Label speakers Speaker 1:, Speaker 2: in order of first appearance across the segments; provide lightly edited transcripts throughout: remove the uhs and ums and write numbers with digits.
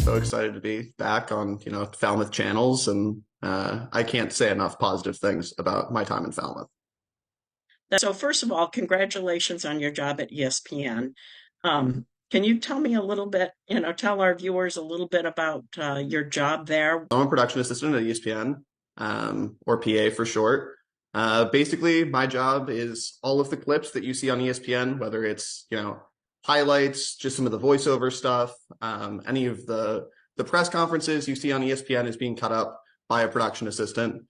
Speaker 1: so excited to be back on, Falmouth channels, and I can't say enough positive things about my time in Falmouth.
Speaker 2: So first of all, congratulations on your job at ESPN. Can you tell me a little bit, tell our viewers a little bit about your job there?
Speaker 1: I'm a production assistant at ESPN, or PA for short. Basically, my job is all of the clips that you see on ESPN, whether it's, highlights, just some of the voiceover stuff, any of the press conferences you see on ESPN is being cut up by a production assistant.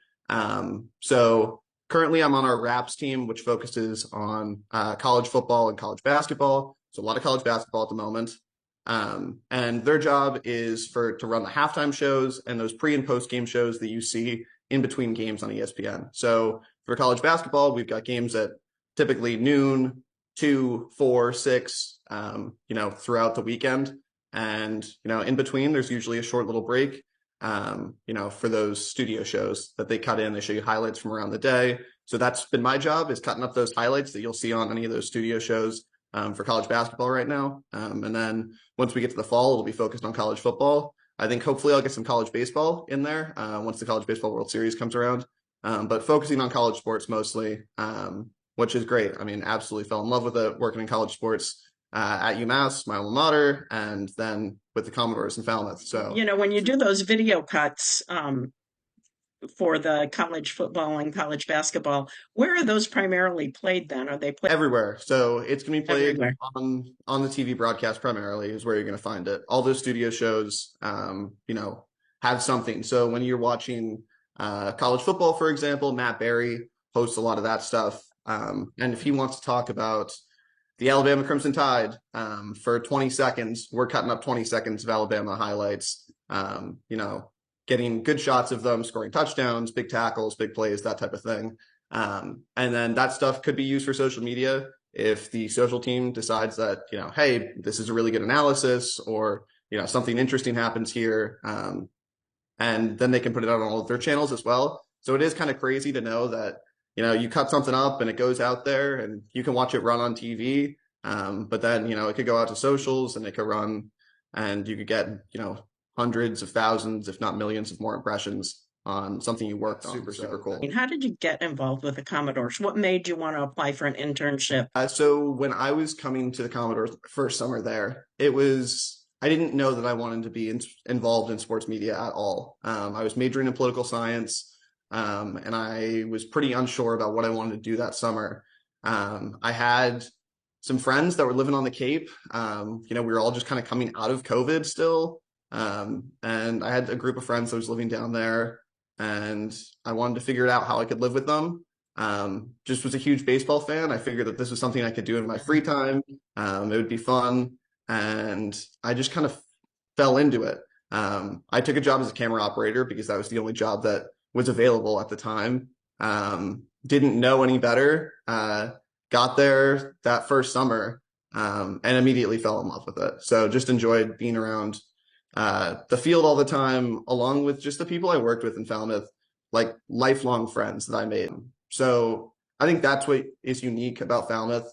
Speaker 1: So currently I'm on our Raps team, which focuses on college football and college basketball. So a lot of college basketball at the moment. And their job is to run the halftime shows and those pre and post game shows that you see in between games on ESPN. So for college basketball, we've got games at typically noon, 2, 4, 6, throughout the weekend. And, in between, there's usually a short little break, for those studio shows that they cut in. They show you highlights from around the day. So that's been my job, is cutting up those highlights that you'll see on any of those studio shows for college basketball right now. And then once we get to the fall, it'll be focused on college football. I think hopefully I'll get some college baseball in there once the College Baseball World Series comes around. But focusing on college sports mostly, which is great. I mean, absolutely fell in love with it, working in college sports at UMass, my alma mater, and then with the Commodores in Falmouth. So,
Speaker 2: When you do those video cuts for the college football and college basketball, where are those primarily played then? Are they played
Speaker 1: everywhere. So it's going to be played
Speaker 2: everywhere?
Speaker 1: on the TV broadcast primarily is where you're going to find it. All those studio shows, have something. So when you're watching college football, for example, Matt Berry hosts a lot of that stuff. And if he wants to talk about the Alabama Crimson Tide for 20 seconds, we're cutting up 20 seconds of Alabama highlights, getting good shots of them scoring touchdowns, big tackles, big plays, that type of thing. And then that stuff could be used for social media if the social team decides that, hey, this is a really good analysis, or, something interesting happens here. And then they can put it out on all of their channels as well. So it is kind of crazy to know that, you cut something up and it goes out there and you can watch it run on TV. But then, it could go out to socials and it could run, and you could get, hundreds of thousands, if not millions of more impressions on something you worked on. Super cool.
Speaker 2: How did you get involved with the Commodores? What made you want to apply for an internship?
Speaker 1: So when I was coming to the Commodores first summer there, I didn't know that I wanted to be involved in sports media at all. I was majoring in political science, and I was pretty unsure about what I wanted to do that summer. I had some friends that were living on the Cape. We were all just kind of coming out of COVID still. And I had a group of friends that was living down there, and I wanted to figure out how I could live with them. Just was a huge baseball fan. I figured that this was something I could do in my free time. It would be fun. And I just kind of fell into it. I took a job as a camera operator because that was the only job that was available at the time. Didn't know any better. Got there that first summer, and immediately fell in love with it. So just enjoyed being around the field all the time, along with just the people I worked with in Falmouth, like lifelong friends that I made. So I think that's what is unique about Falmouth,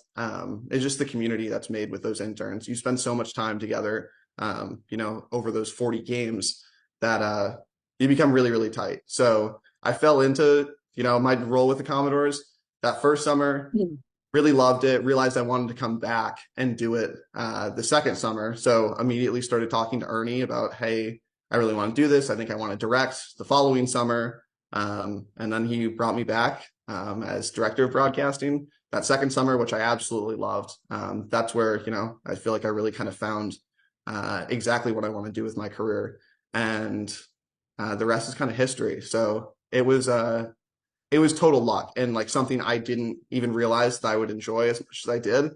Speaker 1: is just the community that's made with those interns. You spend so much time together, over those 40 games that you become really, really tight. So I fell into, my role with the Commodores that first summer. Really loved it, realized I wanted to come back and do it the second summer. So immediately started talking to Ernie about, hey, I really want to do this. I think I want to direct the following summer. And then he brought me back as director of broadcasting that second summer, which I absolutely loved. That's where, I feel like I really kind of found exactly what I want to do with my career. And the rest is kind of history. So it was total luck, and like something I didn't even realize that I would enjoy as much as I did.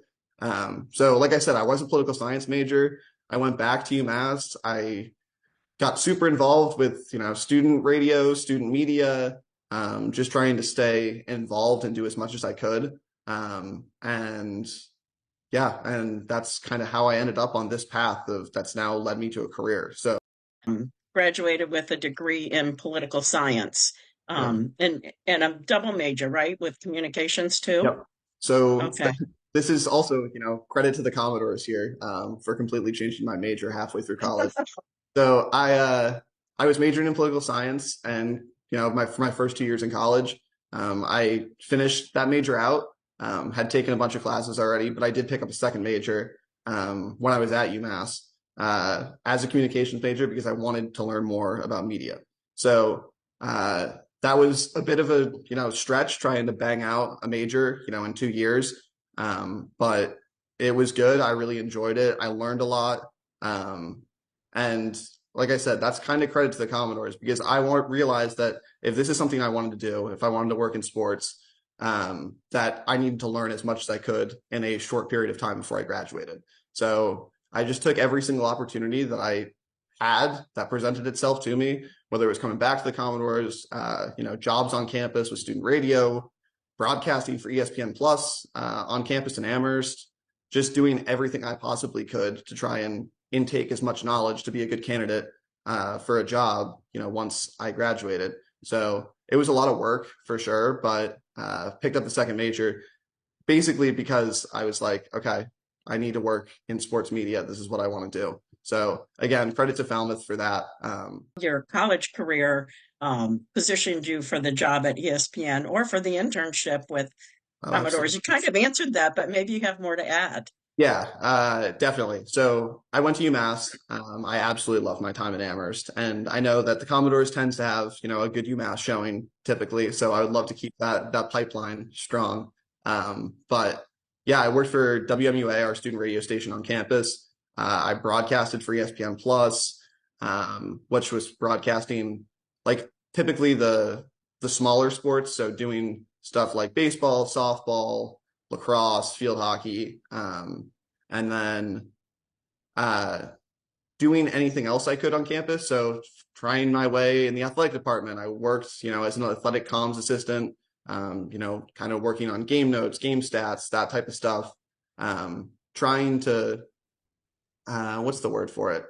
Speaker 1: So like I said, I was a political science major. I went back to UMass. I got super involved with, student radio, student media, just trying to stay involved and do as much as I could. And that's kind of how I ended up on this path that's now led me to a career. So
Speaker 2: Graduated with a degree in political science. And a double major, right, with communications too?
Speaker 1: Yep. So
Speaker 2: Okay.
Speaker 1: this is also, credit to the Commodores here for completely changing my major halfway through college. So I was majoring in political science, and for my first 2 years in college, I finished that major out. Had taken a bunch of classes already, but I did pick up a second major when I was at UMass as a communications major because I wanted to learn more about media. So that was a bit of a stretch trying to bang out a major in 2 years, but it was good. I really enjoyed it. I learned a lot. Um, and like I said, that's kind of credit to the Commodores because realized that if this is something I wanted to do, if I wanted to work in sports, that I needed to learn as much as I could in a short period of time before I graduated. So I just took every single opportunity that I had that presented itself to me, whether it was coming back to the Commodores, jobs on campus with student radio, broadcasting for ESPN Plus on campus in Amherst, just doing everything I possibly could to try and intake as much knowledge to be a good candidate for a job, once I graduated. So it was a lot of work for sure, but picked up the second major basically because I was like, okay, I need to work in sports media. This is what I want to do. So again, credit to Falmouth for that.
Speaker 2: Your college career positioned you for the job at ESPN or for the internship with
Speaker 1: Oh,
Speaker 2: Commodores. You
Speaker 1: absolutely.
Speaker 2: kind of answered that, but maybe you have more to add.
Speaker 1: Yeah, definitely. So I went to UMass. I absolutely loved my time at Amherst, and I know that the Commodores tends to have, a good UMass showing typically. So I would love to keep that pipeline strong. But yeah, I worked for WMUA, our student radio station on campus. I broadcasted for ESPN Plus, which was broadcasting like typically the smaller sports. So doing stuff like baseball, softball, lacrosse, field hockey, and then uh, doing anything else I could on campus. So trying my way in the athletic department. I worked, as an athletic comms assistant, kind of working on game notes, game stats, that type of stuff. Trying to, what's the word for it?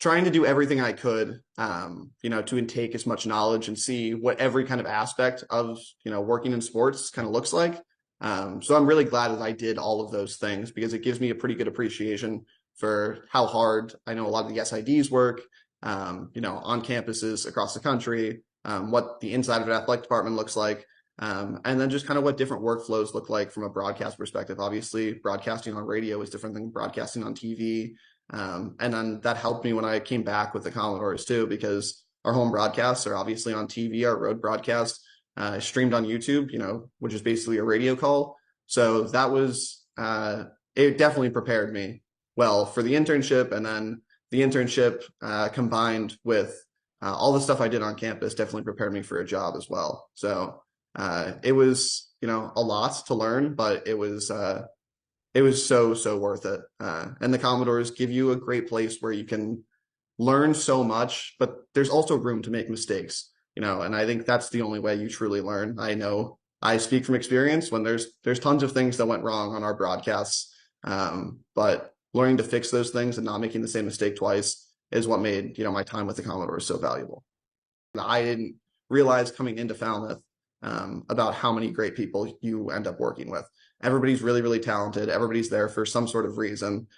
Speaker 1: Trying to do everything I could, to intake as much knowledge and see what every kind of aspect of, working in sports kind of looks like. So I'm really glad that I did all of those things because it gives me a pretty good appreciation for how hard I know a lot of the SIDs work, on campuses across the country, what the inside of an athletic department looks like, and then just kind of what different workflows look like from a broadcast perspective. Obviously, broadcasting on radio is different than broadcasting on TV. And then that helped me when I came back with the Commodores too, because our home broadcasts are obviously on TV, our road broadcast streamed on YouTube, which is basically a radio call. So that was, it definitely prepared me well for the internship. And then the internship combined with all the stuff I did on campus definitely prepared me for a job as well. So it was, a lot to learn, but it was so worth it. And the Commodores give you a great place where you can learn so much, but there's also room to make mistakes, and I think that's the only way you truly learn. I know I speak from experience when there's tons of things that went wrong on our broadcasts. But learning to fix those things and not making the same mistake twice is what made, my time with the Commodores so valuable. And I didn't realize coming into Falmouth about how many great people you end up working with. Everybody's really, really talented. Everybody's there for some sort of reason.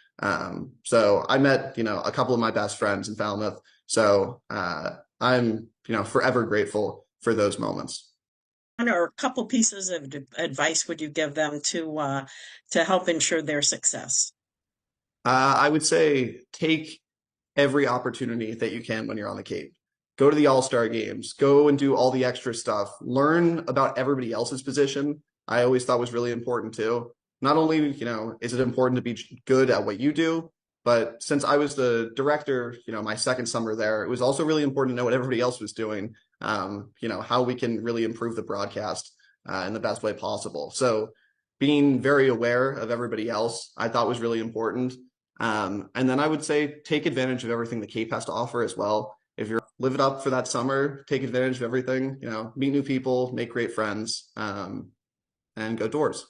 Speaker 1: So I met, a couple of my best friends in Falmouth. So I'm, forever grateful for those moments.
Speaker 2: Or a couple pieces of advice would you give them to help ensure their success?
Speaker 1: I would say take every opportunity that you can when you're on the Cape. Go to the All-Star games, go and do all the extra stuff, learn about everybody else's position. I always thought was really important too. Not only, is it important to be good at what you do, but since I was the director, my second summer there, it was also really important to know what everybody else was doing, how we can really improve the broadcast in the best way possible. So being very aware of everybody else, I thought was really important. And then I would say take advantage of everything the Cape has to offer as well. If you're live it up for that summer, take advantage of everything, meet new people, make great friends, and go Doors.